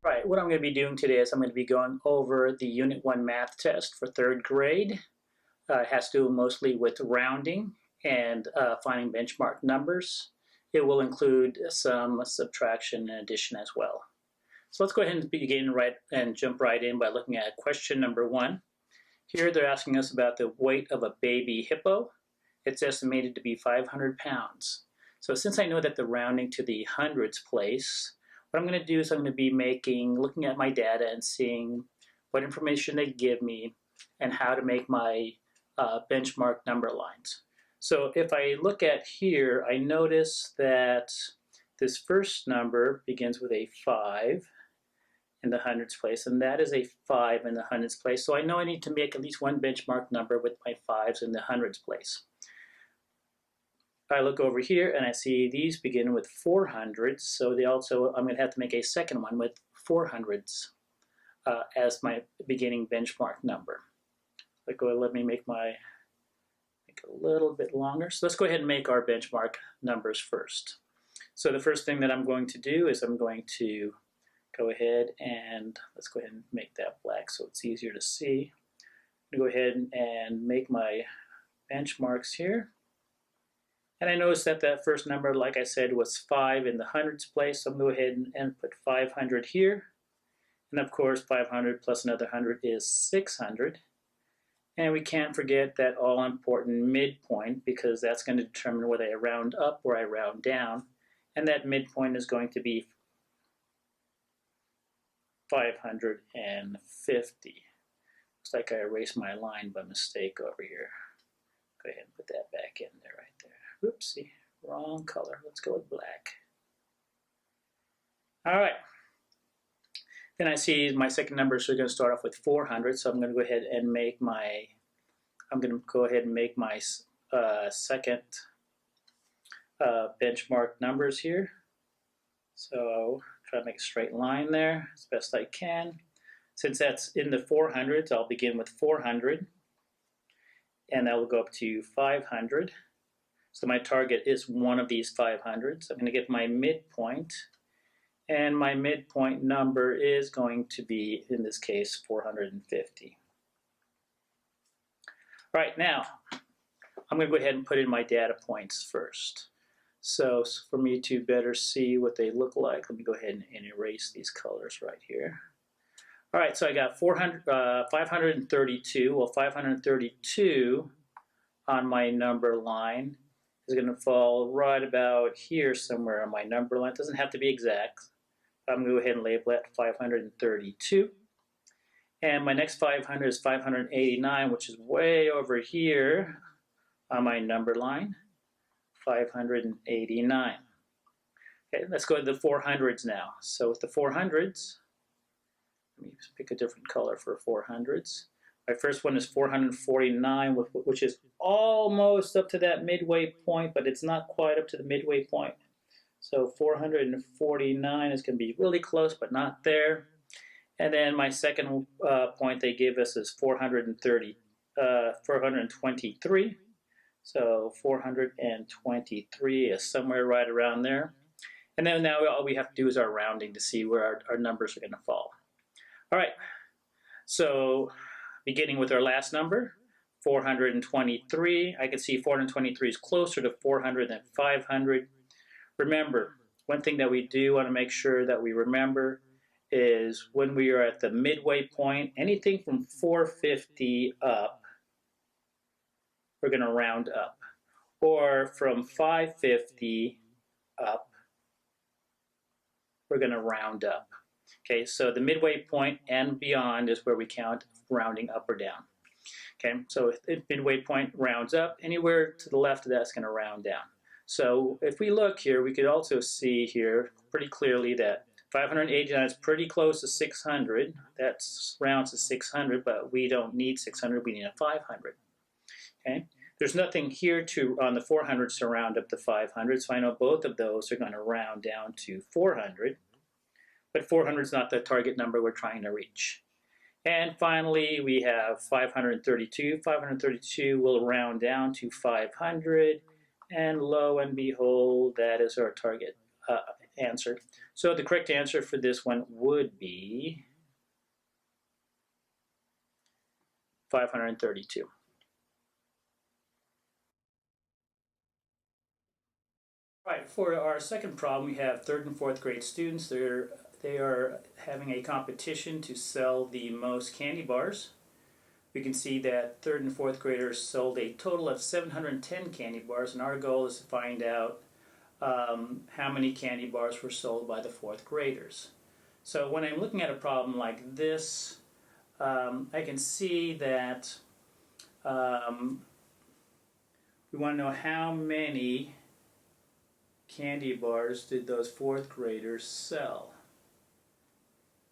All right, what I'm going to be doing today is I'm going to be going over the Unit 1 math test for 3rd grade. It has to do mostly with rounding and finding benchmark numbers. It will include some subtraction and addition as well. So let's go ahead and begin and jump right in by looking at question number 1. Here they're asking us about the weight of a baby hippo. It's estimated to be 500 pounds. So since I know that the rounding to the hundreds place, what I'm going to do is I'm going to be looking at my data and seeing what information they give me and how to make my benchmark number lines. So if I look at here, I notice that this first number begins with a 5 in the hundreds place, and that is a 5 in the hundreds place. So I know I need to make at least one benchmark number with my 5s in the hundreds place. I look over here and I see these begin with 400s, so I'm going to have to make a second one with 400s as my beginning benchmark number. Let me make a little bit longer. So let's go ahead and make our benchmark numbers first. So the first thing that I'm going to do is I'm going to go ahead and let's go ahead and make that black so it's easier to see. I'm going to go ahead and make my benchmarks here. And I noticed that that first number, like I said, was 5 in the hundreds place. So I'm going to go ahead and put 500 here. And of course, 500 plus another 100 is 600. And we can't forget that all-important midpoint, because that's going to determine whether I round up or I round down. And that midpoint is going to be 550. Looks like I erased my line by mistake over here. Go ahead and put that back in there right there. Oopsie, wrong color. Let's go with black. All right. Then I see my second number, so we're going to start off with 400. So I'm going to go ahead and make my second benchmark numbers here. So try to make a straight line there as best I can. Since that's in the 400s, I'll begin with 400, and that will go up to 500. So my target is one of these 500s. I'm going to get my midpoint, and my midpoint number is going to be, in this case, 450. All right, now I'm going to go ahead and put in my data points first. So for me to better see what they look like, let me go ahead and erase these colors right here. All right, so I got 532. Well, 532 on my number line is going to fall right about here somewhere on my number line. It doesn't have to be exact. I'm going to go ahead and label it 532. And my next 500 is 589, which is way over here on my number line. 589. Okay, let's go to the 400s now. So with the 400s, let me pick a different color for 400s. My first one is 449, which is almost up to that midway point, but it's not quite up to the midway point. So 449 is going to be really close, but not there. And then my second point they give us is 423. So 423 is somewhere right around there. And then now all we have to do is our rounding to see where our numbers are going to fall. All right, so beginning with our last number, 423. I can see 423 is closer to 400 than 500. Remember, one thing that we do want to make sure that we remember is when we are at the midway point, anything from 450 up, we're going to round up. Or from 550 up, we're going to round up. Okay, so the midway point and beyond is where we count rounding up or down. Okay, so if midway point rounds up, anywhere to the left of that's going to round down. So if we look here, we could also see here pretty clearly that 589 is pretty close to 600. That rounds to 600, but we don't need 600, we need a 500. Okay, there's nothing here on the 400s to round up to 500, so I know both of those are going to round down to 400. But 400 is not the target number we're trying to reach. And finally, we have 532. 532 will round down to 500. And lo and behold, that is our target answer. So the correct answer for this one would be 532. Right, for our second problem, we have third and fourth grade students. They are having a competition to sell the most candy bars. We can see that third and fourth graders sold a total of 710 candy bars, and our goal is to find out how many candy bars were sold by the fourth graders. So when I'm looking at a problem like this, I can see that we want to know how many candy bars did those fourth graders sell.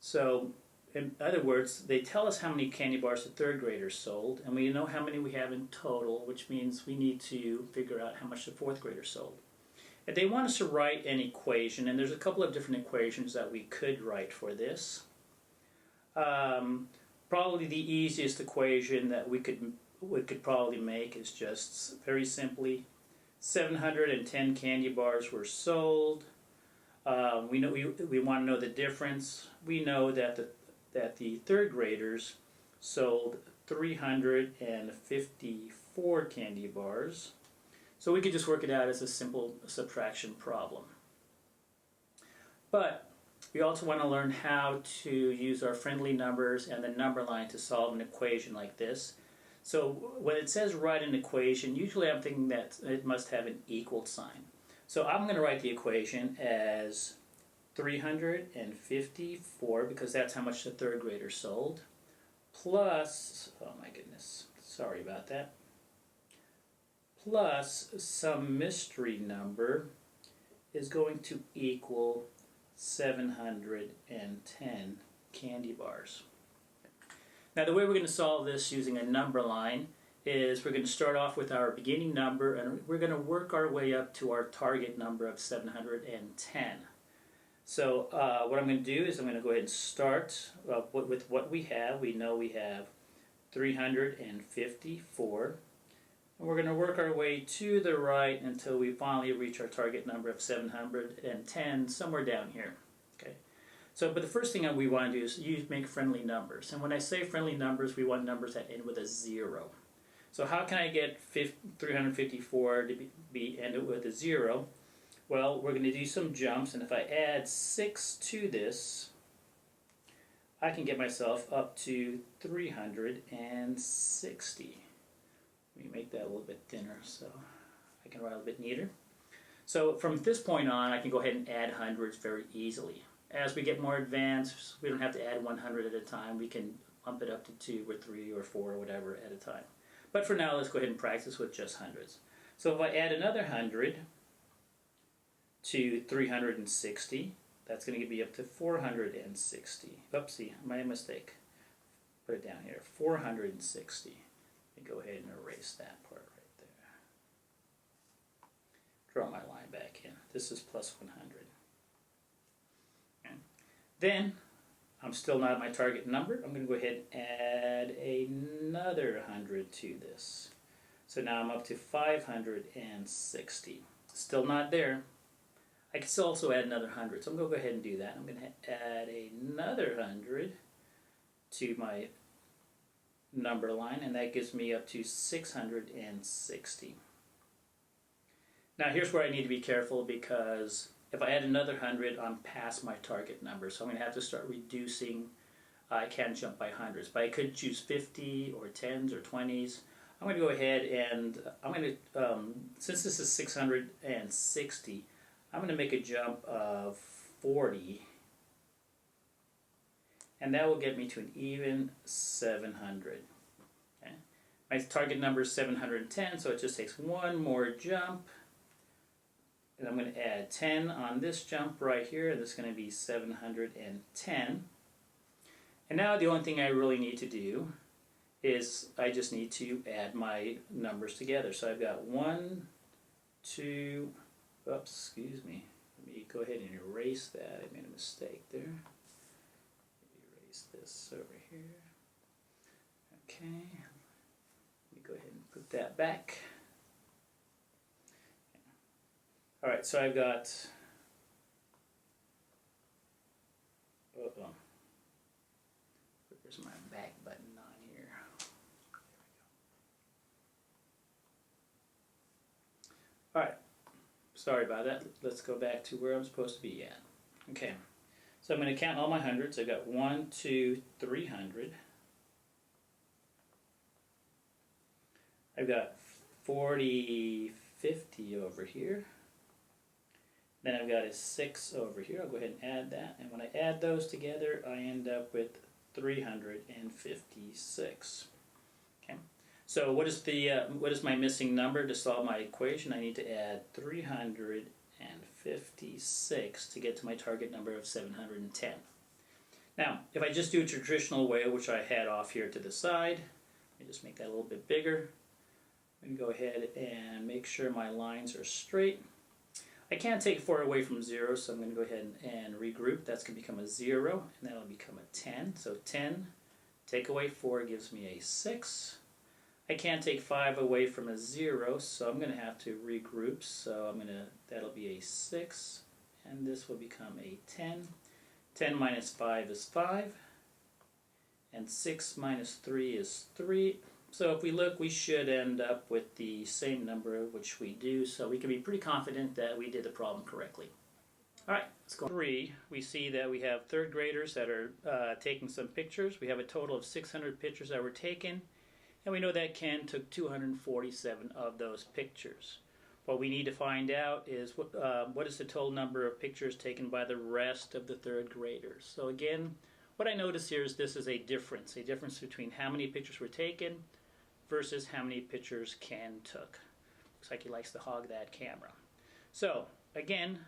So in other words, they tell us how many candy bars the third graders sold, and we know how many we have in total, which means we need to figure out how much the fourth graders sold. And they want us to write an equation, and there's a couple of different equations that we could write for this. Probably the easiest equation that we could probably make is just very simply 710 candy bars were sold. We want to know the difference. We know that the third graders sold 354 candy bars. So we could just work it out as a simple subtraction problem. But we also want to learn how to use our friendly numbers and the number line to solve an equation like this. So when it says write an equation, usually I'm thinking that it must have an equal sign. So I'm going to write the equation as 354, because that's how much the third grader sold, plus, oh my goodness, sorry about that, plus some mystery number is going to equal 710 candy bars. Now the way we're going to solve this using a number line is we're going to start off with our beginning number, and we're going to work our way up to our target number of 710. So what I'm going to do is I'm going to go ahead and start with what we have. We know we have 354. And we're going to work our way to the right until we finally reach our target number of 710, somewhere down here. Okay. So, but the first thing that we want to do is make friendly numbers. And when I say friendly numbers, we want numbers that end with a 0. So how can I get 354 to be ended with a 0? Well, we're going to do some jumps, and if I add 6 to this, I can get myself up to 360. Let me make that a little bit thinner so I can write a little bit neater. So from this point on, I can go ahead and add hundreds very easily. As we get more advanced, we don't have to add 100 at a time. We can bump it up to 2 or 3 or 4 or whatever at a time. But for now, let's go ahead and practice with just hundreds. So if I add another 100 to 360, that's going to get me up to 460. Oopsie, my mistake. Put it down here, 460. Let me go ahead and erase that part right there. Draw my line back in. This is plus 100. Okay. Then, I'm still not at my target number. I'm going to go ahead and add another 100 to this. So now I'm up to 560. Still not there. I can still also add another 100. So I'm going to go ahead and do that. I'm going to add another 100 to my number line, and that gives me up to 660. Now here's where I need to be careful, because if I add another 100, I'm past my target number, so I'm going to have to start reducing. I can't jump by hundreds, but I could choose 50 or 10s or 20s. I'm going to go ahead and I'm going to, since this is 660, I'm going to make a jump of 40, and that will get me to an even 700. Okay. My target number is 710, so it just takes one more jump. And I'm going to add 10 on this jump right here, and this is going to be 710. And now the only thing I really need to do is I just need to add my numbers together. So I've got 1, 2, oops, excuse me. Let me go ahead and erase that. I made a mistake there. Erase this over here. Okay. Let me go ahead and put that back. Alright, so I've got Alright, sorry about that. Let's go back to where I'm supposed to be at. Okay, so I'm going to count all my hundreds. I've got 1, 2, 300. I've got 40, 50 over here. Then I've got a 6 over here. I'll go ahead and add that. And when I add those together, I end up with 356. Okay. So what is my missing number to solve my equation? I need to add 356 to get to my target number of 710. Now, if I just do a traditional way, which I had off here to the side, let me just make that a little bit bigger. I'm going to go ahead and make sure my lines are straight. I can't take 4 away from 0, so I'm going to go ahead and regroup. That's going to become a 0, and that'll become a 10. So 10, take away 4 gives me a 6. I can't take 5 away from a 0, so I'm going to have to regroup. So that'll be a 6, and this will become a 10. 10 minus 5 is 5, and 6 minus 3 is 3. So if we look, we should end up with the same number, which we do, so we can be pretty confident that we did the problem correctly. Alright, let's go. 3, we see that we have third graders that are taking some pictures. We have a total of 600 pictures that were taken, and we know that Ken took 247 of those pictures. What we need to find out is what is the total number of pictures taken by the rest of the third graders. So again, what I notice here is this is a difference between how many pictures were taken versus how many pictures Ken took. Looks like he likes to hog that camera. So again,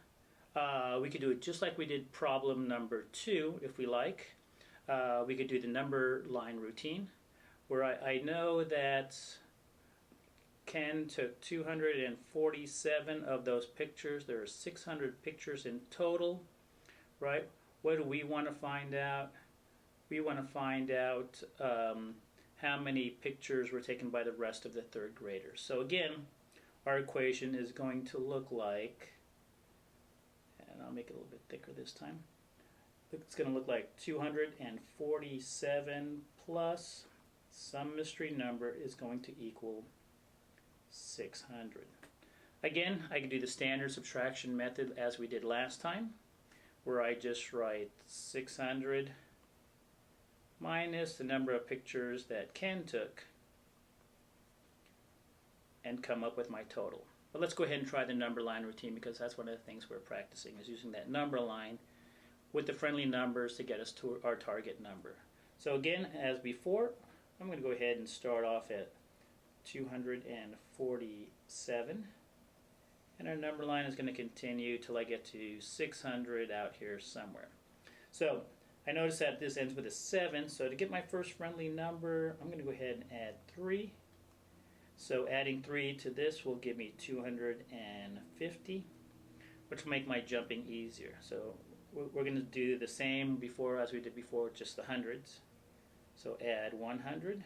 we could do it just like we did problem number 2 if we like. We could do the number line routine where I know that Ken took 247 of those pictures. There are 600 pictures in total, right? What do we want to find out? We want to find out how many pictures were taken by the rest of the third graders. So again, our equation is going to look like, and I'll make it a little bit thicker this time. It's going to look like 247 plus some mystery number is going to equal 600. Again, I can do the standard subtraction method as we did last time, where I just write 600 minus the number of pictures that Ken took and come up with my total. But let's go ahead and try the number line routine, because that's one of the things we're practicing, is using that number line with the friendly numbers to get us to our target number. So again, as before, I'm going to go ahead and start off at 247, and our number line is going to continue till I get to 600 out here somewhere. So I notice that this ends with a 7, so to get my first friendly number, I'm going to go ahead and add 3. So adding 3 to this will give me 250, which will make my jumping easier. So we're going to do the same before as we did before, just the hundreds. So add 100.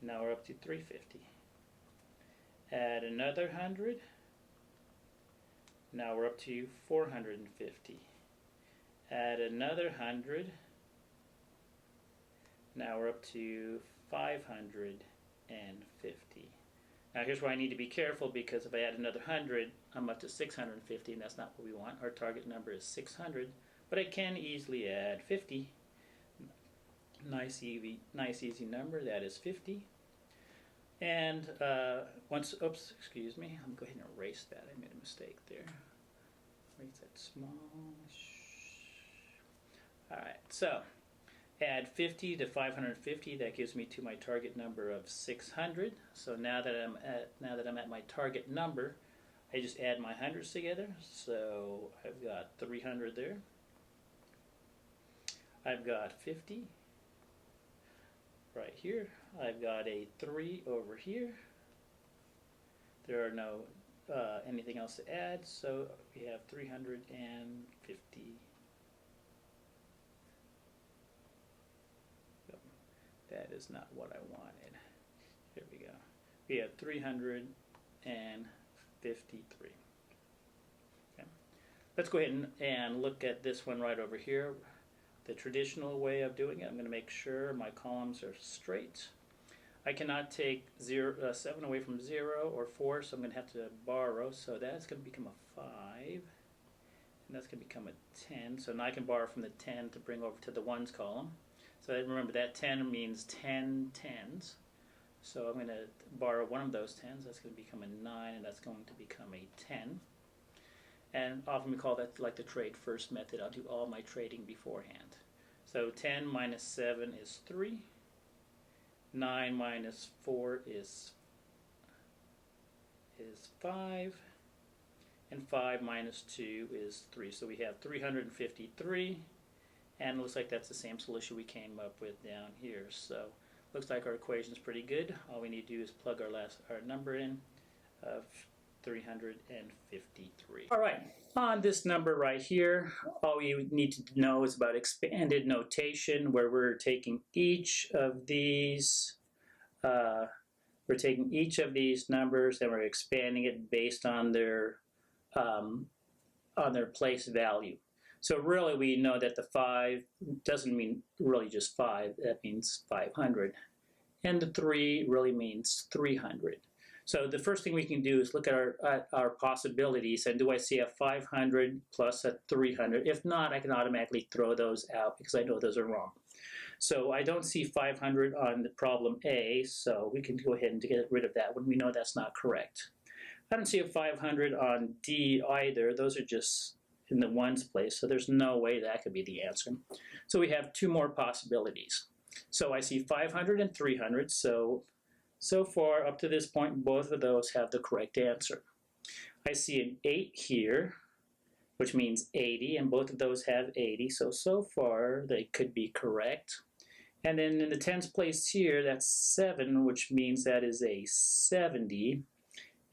Now we're up to 350. Add another 100. Now we're up to 450. Add another 100. Now we're up to 550. Now here's where I need to be careful, because if I add another 100, I'm up to 650, and that's not what we want. Our target number is 600, but I can easily add 50. Nice easy number, that is 50. And oops, excuse me, I'm going to go ahead and erase that. I made a mistake there. Erase that small. Alright, so add 50 to 550, that gives me to my target number of 600. So now that I'm at my target number, I just add my hundreds together. So I've got 300 there. I've got 50 right here. I've got a 3 over here. There are no anything else to add, so we have 350. That is not what I wanted. Here we go. We have 353. Okay. Let's go ahead and look at this one right over here. The traditional way of doing it, I'm going to make sure my columns are straight. I cannot take 7 away from 0 or 4, so I'm going to have to borrow. So that's going to become a 5, and that's going to become a 10. So now I can borrow from the 10 to bring over to the 1s column. So remember that 10 means 10 tens. So I'm going to borrow one of those 10s. That's going to become a 9, and that's going to become a 10. And often we call that like the trade first method. I'll do all my trading beforehand. So 10 minus 7 is 3. 9 minus 4 is 5. And 5 minus 2 is 3. So we have 353. And it looks like that's the same solution we came up with down here. So looks like our equation is pretty good. All we need to do is plug our number in of 353. All right, on this number right here, all you need to know is about expanded notation, where we're taking each of these numbers and we're expanding it based on their place value. So really we know that the 5 doesn't mean really just 5, that means 500. And the 3 really means 300. So the first thing we can do is look at our possibilities, and do I see a 500 plus a 300? If not, I can automatically throw those out because I know those are wrong. So I don't see 500 on the problem A, so we can go ahead and get rid of that when we know that's not correct. I don't see a 500 on D either. Those are just in the 1's place, so there's no way that could be the answer. So we have 2 more possibilities. So I see 500 and 300, so far up to this point both of those have the correct answer. I see an 8 here, which means 80, and both of those have 80, so far they could be correct. And then in the 10's place here, that's 7, which means that is a 70.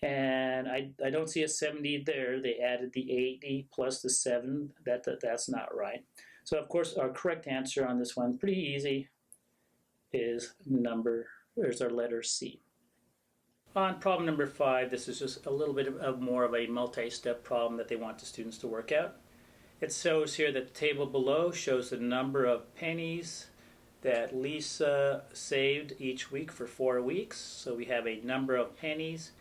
And I don't see a 70 there. They added the 80 plus the 7. That's not right. So of course our correct answer on this one, pretty easy, is our letter C. On problem number 5, this is just a little bit of more of a multi-step problem that they want the students to work out. It shows here that the table below shows the number of pennies that Lisa saved each week for 4 weeks. So we have a number of pennies.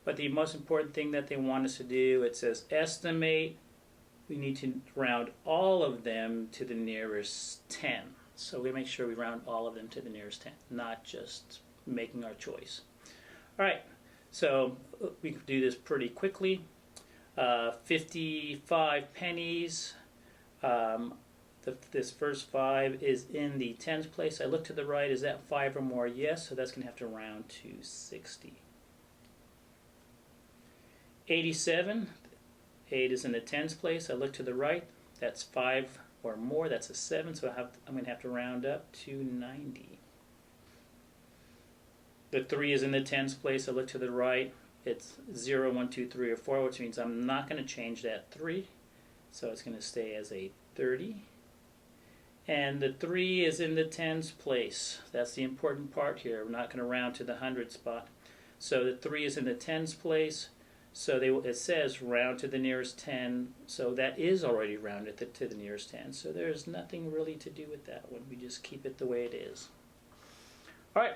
But the most important thing that they want us to do, it says estimate. We need to round all of them to the nearest 10. So we make sure we round all of them to the nearest 10, not just making our choice. All right, so we can do this pretty quickly. 55 pennies. This first 5 is in the 10's place. I look to the right. Is that 5 or more? Yes, so that's going to have to round to 60. 87, 8 is in the 10's place. I look to the right. That's 5 or more. That's a 7, so I'm going to have to round up to 90. The 3 is in the 10's place. I look to the right. It's 0, 1, 2, 3, or 4, which means I'm not going to change that 3. So it's going to stay as a 30. And the 3 is in the 10's place. That's the important part here. We're not going to round to the 100 spot. So the 3 is in the 10's place. So it says round to the nearest 10, so that is already rounded to the nearest 10. So there's nothing really to do with that one. We just keep it the way it is. All right,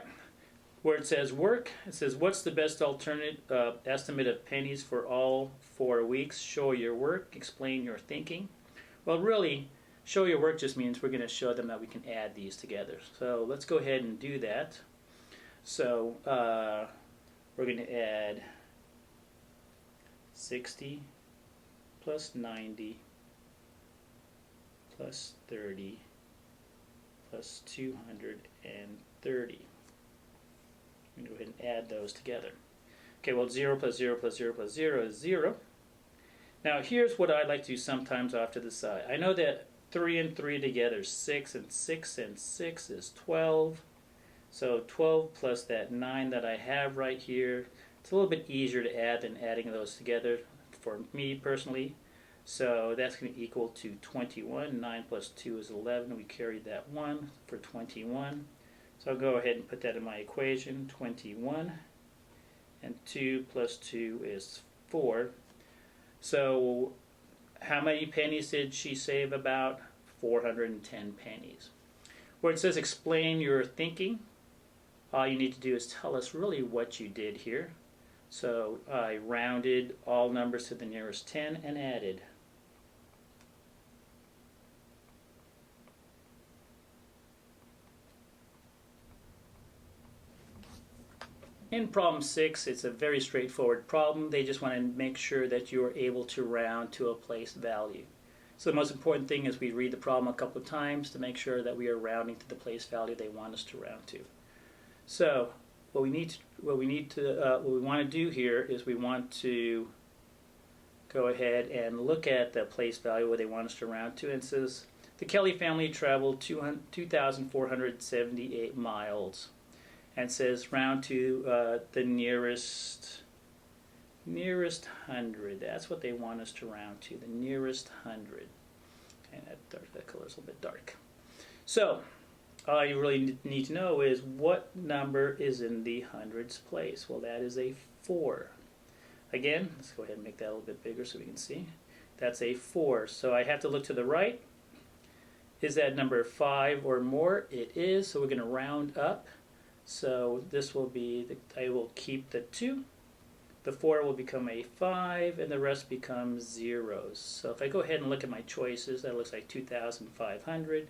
where it says work, it says what's the best alternate estimate of pennies for all 4 weeks? Show your work, explain your thinking. Well, really, show your work just means we're going to show them that we can add these together. So let's go ahead and do that. So we're going to add 60 plus 90 plus 30 plus 230. I'm going to go ahead and add those together. Okay, well 0 plus 0 plus 0 plus 0 is 0. Now here's what I like to do sometimes off to the side. I know that 3 and 3 together is 6, and 6 and 6 is 12. So 12 plus that 9 that I have right here. It's a little bit easier to add than adding those together for me personally. So that's going to equal to 21. 9 plus 2 is 11. We carried that 1 for 21. So I'll go ahead and put that in my equation, 21. And 2 plus 2 is 4. So how many pennies did she save? About 410 pennies. Where it says explain your thinking, all you need to do is tell us really what you did here. So I rounded all numbers to the nearest 10 and added. In problem 6, it's a very straightforward problem. They just want to make sure that you're able to round to a place value. So the most important thing is we read the problem a couple of times to make sure that we are rounding to the place value they want us to round to. So what we want to do here is we want to go ahead and look at the place value where they want us to round to. And it says the Kelly family traveled 2,478 miles. And says round to the nearest 100. That's what they want us to round to, the nearest 100. And that color's a little bit dark. So all you really need to know is what number is in the hundreds place. Well, that is a 4. Again, let's go ahead and make that a little bit bigger so we can see. That's a 4. So I have to look to the right. Is that number 5 or more? It is. So we're going to round up. So this will be, I will keep the 2, the 4 will become a 5, and the rest becomes zeros. So if I go ahead and look at my choices, that looks like 2,500.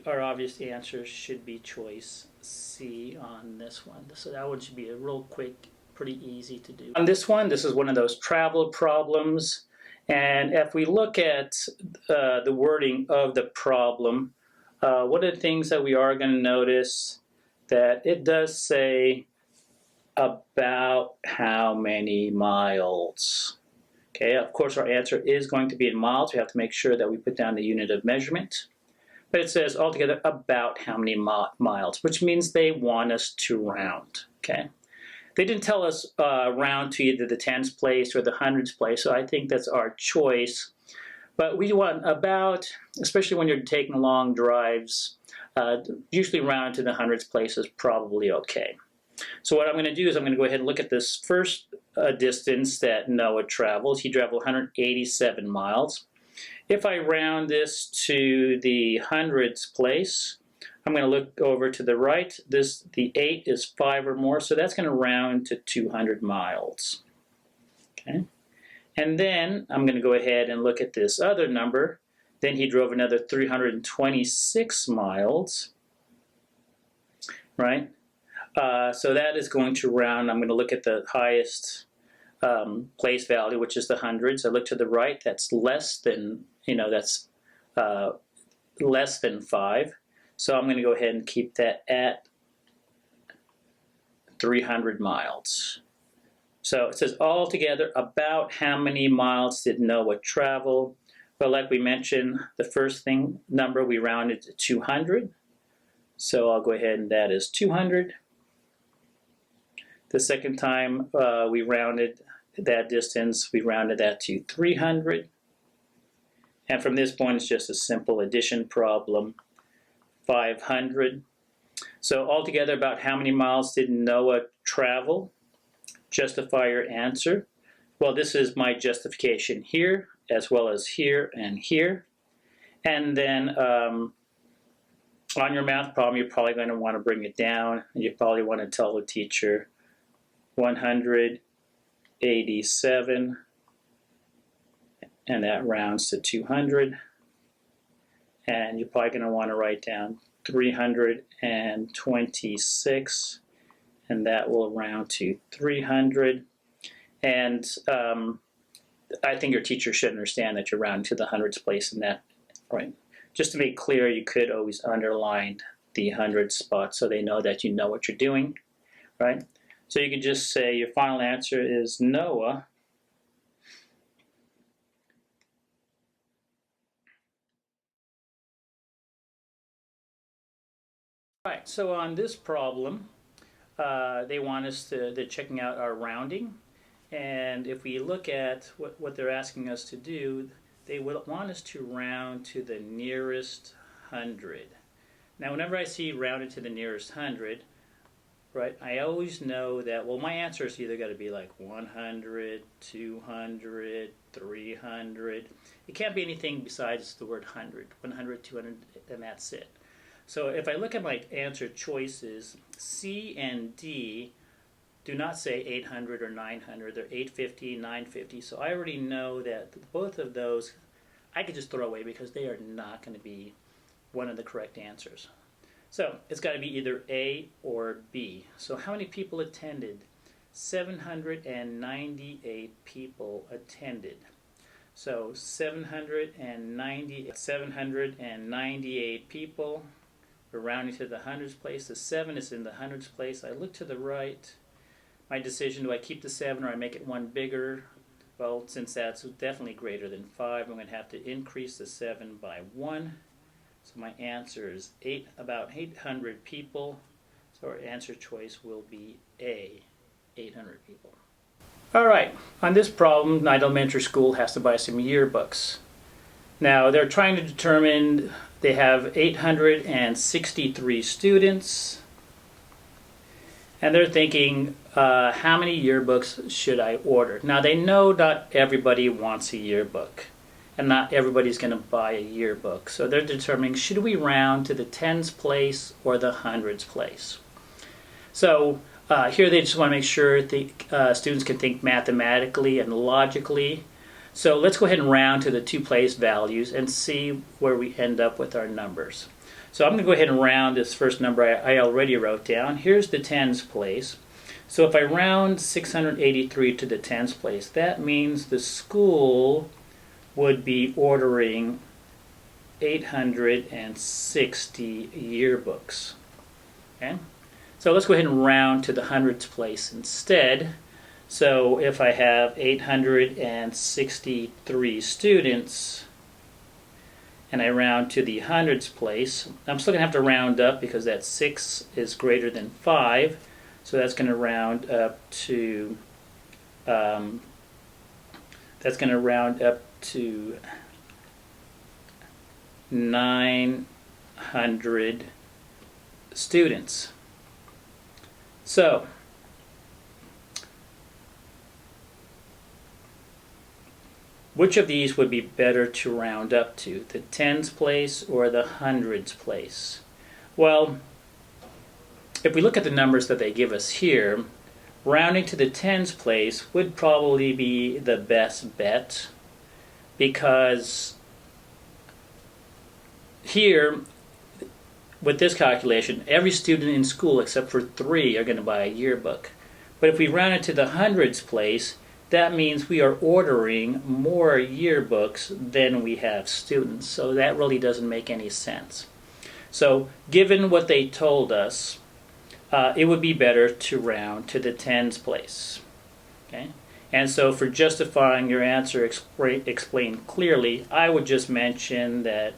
Our obvious answer should be choice C on this one. So that one should be a real quick, pretty easy to do. On this one, this is one of those travel problems. And if we look at the wording of the problem, one of the things that we are going to notice that it does say about how many miles. Okay, of course our answer is going to be in miles. We have to make sure that we put down the unit of measurement. But it says altogether about how many miles, which means they want us to round. Okay, they didn't tell us round to either the tens place or the hundreds place, so I think that's our choice. But we want about, especially when you're taking long drives, usually round to the hundreds place is probably okay. So what I'm going to do is I'm going to go ahead and look at this first distance that Noah traveled. He traveled 187 miles. If I round this to the hundreds place, I'm going to look over to the right. The 8 is 5 or more, so that's going to round to 200 miles. Okay. And then I'm going to go ahead and look at this other number. Then he drove another 326 miles, right? So that is going to round. I'm going to look at the highest place value, which is the hundreds. I look to the right. That's less than, that's less than 5. So I'm going to go ahead and keep that at 300 miles. So it says altogether about how many miles did Noah travel? Well, like we mentioned, the first number we rounded to 200. So I'll go ahead and that is 200. The second time we rounded that distance, we rounded that to 300. And from this point, it's just a simple addition problem, 500. So altogether, about how many miles did Noah travel? Justify your answer. Well, this is my justification here, as well as here and here. And then on your math problem, you're probably going to want to bring it down. And you probably want to tell the teacher 187, and that rounds to 200. And you're probably going to want to write down 326, and that will round to 300. And I think your teacher should understand that you're rounding to the hundreds place in that, right? Just to make clear, you could always underline the hundred spot so they know that you know what you're doing, right? So you can just say your final answer is Noah Right, so on this problem, they want us they're checking out our rounding. And if we look at what they're asking us to do, they will want us to round to the nearest 100. Now, whenever I see rounded to the nearest 100, right, I always know that, well, my answer is either got to be like 100, 200, 300. It can't be anything besides the word 100, 100, 200, and that's it. So if I look at my answer choices, C and D do not say 800 or 900. They're 850, 950. So I already know that both of those I could just throw away because they are not going to be one of the correct answers. So it's got to be either A or B. So how many people attended? 798 people attended. So 798 people. We're rounding to the hundreds place. The 7 is in the hundreds place. I look to the right. My decision, do I keep the 7 or I make it one bigger? Well, since that's definitely greater than 5, I'm going to have to increase the 7 by 1. So my answer is about 800 people. So our answer choice will be A, 800 people. All right, on this problem, Knight Elementary School has to buy some yearbooks. Now, they're trying to determine, they have 863 students, and they're thinking, how many yearbooks should I order? Now, they know not everybody wants a yearbook, and not everybody's going to buy a yearbook. So they're determining, should we round to the tens place or the hundreds place? So here they just want to make sure the students can think mathematically and logically. So let's go ahead and round to the 2 place values and see where we end up with our numbers. So I'm going to go ahead and round this first number I already wrote down. Here's the tens place. So if I round 683 to the tens place, that means the school would be ordering 860 yearbooks. Okay? So let's go ahead and round to the hundreds place instead. So if I have 863 students and I round to the hundreds place, I'm still going to have to round up because that 6 is greater than 5. So that's going to round up to 900 students. So which of these would be better to round up to, the tens place or the hundreds place? Well, if we look at the numbers that they give us here, rounding to the tens place would probably be the best bet, because here, with this calculation, every student in school except for 3 are going to buy a yearbook. But if we round it to the hundreds place, that means we are ordering more yearbooks than we have students. So that really doesn't make any sense. So given what they told us, it would be better to round to the tens place. Okay? And so for justifying your answer explained clearly, I would just mention that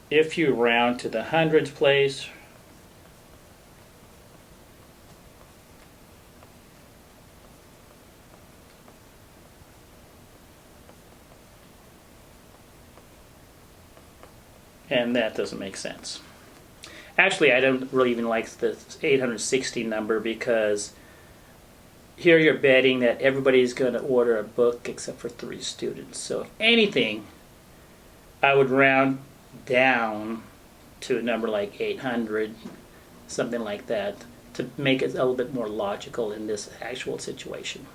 if you round to the hundreds place, and that doesn't make sense. Actually, I don't really even like the 860 number, because here you're betting that everybody's going to order a book except for 3 students. So if anything, I would round down to a number like 800, something like that, to make it a little bit more logical in this actual situation.